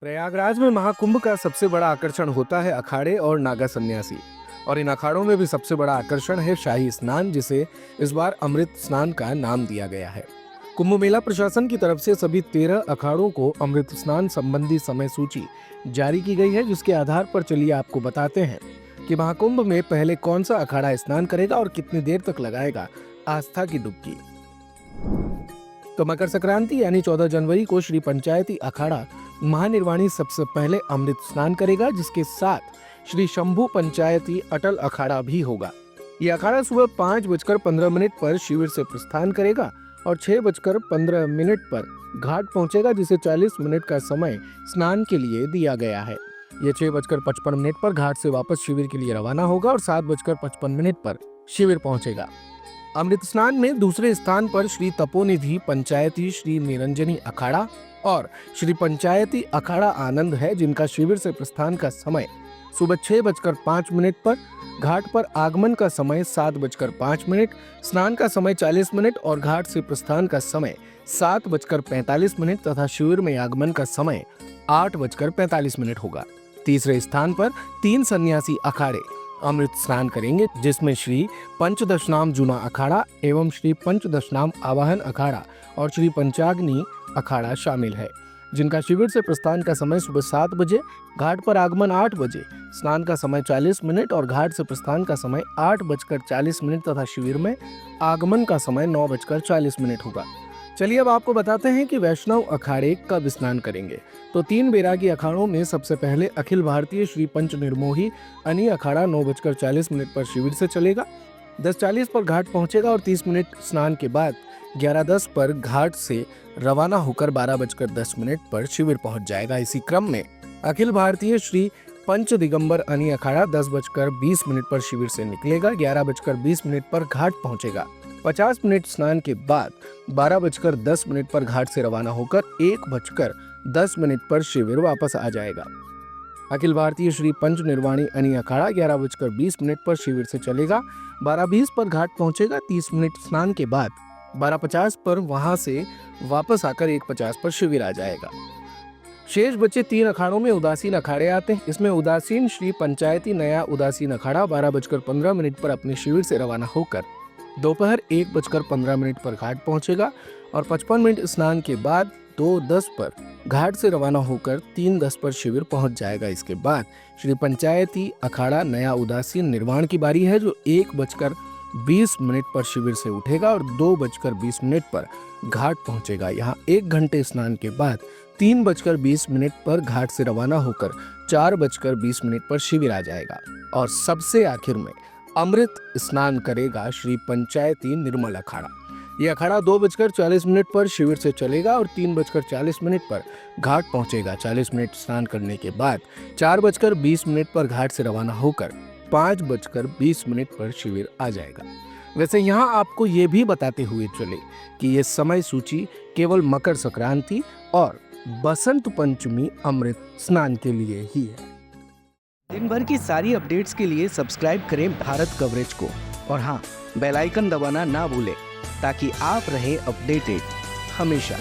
प्रयागराज में महाकुंभ का सबसे बड़ा आकर्षण होता है अखाड़े और नागा सन्यासी। और इन अखाड़ों में भी सबसे बड़ा आकर्षण है शाही स्नान, जिसे इस बार अमृत स्नान का नाम दिया गया है। कुंभ मेला प्रशासन की तरफ से सभी 13 अखाड़ों को अमृत स्नान संबंधी समय सूची जारी की गई है, जिसके आधार पर चलिए आपको बताते हैं कि महाकुंभ में पहले कौन सा अखाड़ा स्नान करेगा और कितनी देर तक लगाएगा आस्था की डुबकी। तो मकर संक्रांति यानी 14 जनवरी को श्री पंचायती अखाड़ा महानिर्वाणी सबसे पहले अमृत स्नान करेगा, जिसके साथ श्री शंभू पंचायती अटल अखाड़ा भी होगा। यह अखाड़ा सुबह 5:15 पर शिविर से प्रस्थान करेगा और 6:15 पर घाट पहुंचेगा, जिसे 40 मिनट का समय स्नान के लिए दिया गया है। यह 6:55 पर घाट से वापस शिविर के लिए रवाना होगा और 7:55 पर शिविर पहुंचेगा। अमृत स्नान में दूसरे स्थान पर श्री तपोनिधि पंचायती श्री निरंजनी अखाड़ा और श्री पंचायती अखाड़ा आनंद है, जिनका शिविर से प्रस्थान का समय सुबह 6:05 पर, घाट पर आगमन का समय 7:05, स्नान का समय 40 मिनट और घाट से प्रस्थान का समय 7:45 तथा शिविर में आगमन का समय 8:45 होगा। तीसरे स्थान पर 3 सन्यासी अखाड़े अमृत स्नान करेंगे, जिसमें श्री पंचदशनाम जूना अखाड़ा एवं श्री पंचदशनाम आवाहन अखाड़ा और श्री पंचाग्नि अखाड़ा शामिल है, जिनका शिविर से प्रस्थान का समय सुबह 7 बजे, घाट पर आगमन 8 बजे, स्नान का समय 40 मिनट और घाट से प्रस्थान का समय 8:40 तथा शिविर में आगमन का समय 9:40 होगा। चलिए अब आपको बताते हैं कि वैष्णव अखाड़े कब स्नान करेंगे। तो 3 बैरागी अखाड़ों में सबसे पहले अखिल भारतीय श्री पंच निर्मोही अनि अखाड़ा 9:40 पर शिविर से चलेगा, 10:40 पर घाट पहुंचेगा और 30 मिनट स्नान के बाद 11:10 पर घाट से रवाना होकर 12:10 पर शिविर पहुंच जाएगा। इसी क्रम में अखिल भारतीय श्री पंच दिगंबर अनि अखाड़ा 10:20 पर शिविर से निकलेगा, 11:20 पर घाट पहुंचेगा, 50 मिनट स्नान के बाद 12:10 पर घाट से रवाना होकर 1:10 पर शिविर वापस आ जाएगा। अखिल भारतीय श्री पंच निर्वाणी अनि अखाड़ा 11:20 पर शिविर से चलेगा, 12:20 पर घाट पहुंचेगा, 30 मिनट स्नान के बाद 12:50 पर वहां से वापस आकर 1:50 पर शिविर आ जाएगा। शेष बचे 3 अखाड़ों में उदासीन अखाड़े आते हैं। इसमें उदासीन श्री पंचायती नया उदासीन अखाड़ा 12:15 पर अपने शिविर से रवाना होकर दोपहर 1:15 पर घाट पहुंचेगा और 55 मिनट स्नान के बाद 2:10 पर घाट से रवाना होकर 3:10 पर शिविर पहुंच जाएगा। इसके बाद श्री पंचायती अखाड़ा नया उदासीन निर्वाण की बारी है, जो 1:20 पर शिविर से उठेगा और 2:20 पर घाट पहुंचेगा। यहाँ 1 घंटे स्नान के बाद 3:20 पर घाट से रवाना होकर 4:20 पर शिविर आ जाएगा। और सबसे आखिर में अमृत स्नान करेगा श्री पंचायती निर्मल अखाड़ा। यह अखाड़ा 2:40 पर शिविर से चलेगा और 3:40 पर घाट पहुंचेगा। 40 मिनट स्नान करने के बाद 4:20 पर घाट से रवाना होकर 5:20 पर शिविर आ जाएगा। वैसे यहाँ आपको ये भी बताते हुए चले कि ये समय सूची केवल मकर संक्रांति और बसंत पंचमी अमृत स्नान के लिए ही है। दिन भर की सारी अपडेट्स के लिए सब्सक्राइब करें भारत कवरेज को और हाँ, बेल आइकन दबाना ना भूलें ताकि आप रहे अपडेटेड हमेशा।